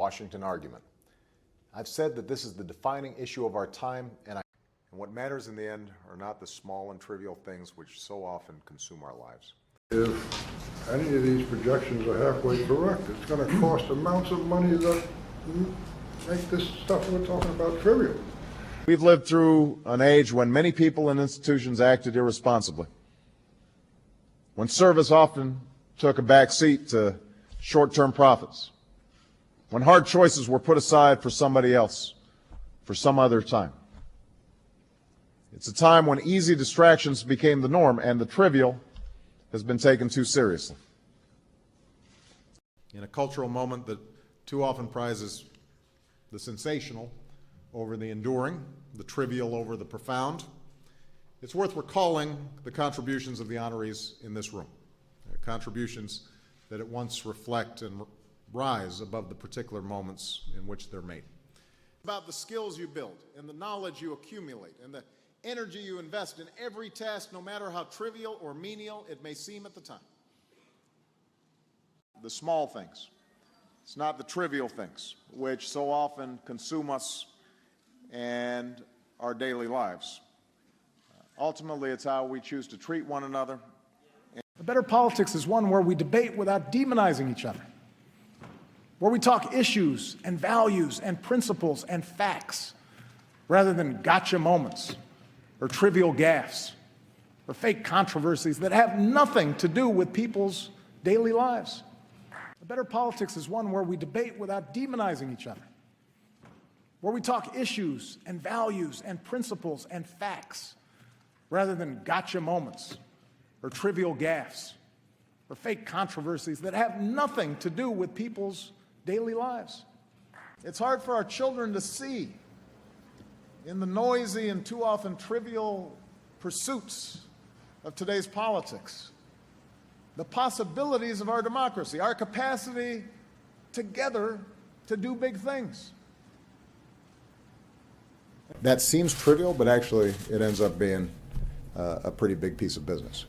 Washington argument. I've said that this is the defining issue of our time, and what matters in the end are not the small and trivial things which so often consume our lives. If any of these projections are halfway correct, it's going to cost amounts of money that make this stuff we're talking about trivial. We've lived through an age when many people and institutions acted irresponsibly, when service often took a back seat to short-term profits, when hard choices were put aside for somebody else, for some other time. It's a time when easy distractions became the norm and the trivial has been taken too seriously. In a cultural moment that too often prizes the sensational over the enduring, the trivial over the profound, it's worth recalling the contributions of the honorees in this room, contributions that at once reflect and rise above the particular moments in which they're made. About the skills you build and the knowledge you accumulate and the energy you invest in every task, no matter how trivial or menial it may seem at the time. The small things. It's not the trivial things which so often consume us and our daily lives. Ultimately, it's how we choose to treat one another. A better politics is one where we debate without demonizing each other, where we talk issues and values and principles and facts rather than gotcha moments or trivial gaffes or fake controversies that have nothing to do with people's daily lives. A better politics is one where we debate without demonizing each other, where we talk issues and values and principles and facts rather than gotcha moments or trivial gaffes or fake controversies that have nothing to do with people's daily lives. It's hard for our children to see in the noisy and too often trivial pursuits of today's politics the possibilities of our democracy, our capacity together to do big things. That seems trivial, but actually it ends up being a pretty big piece of business.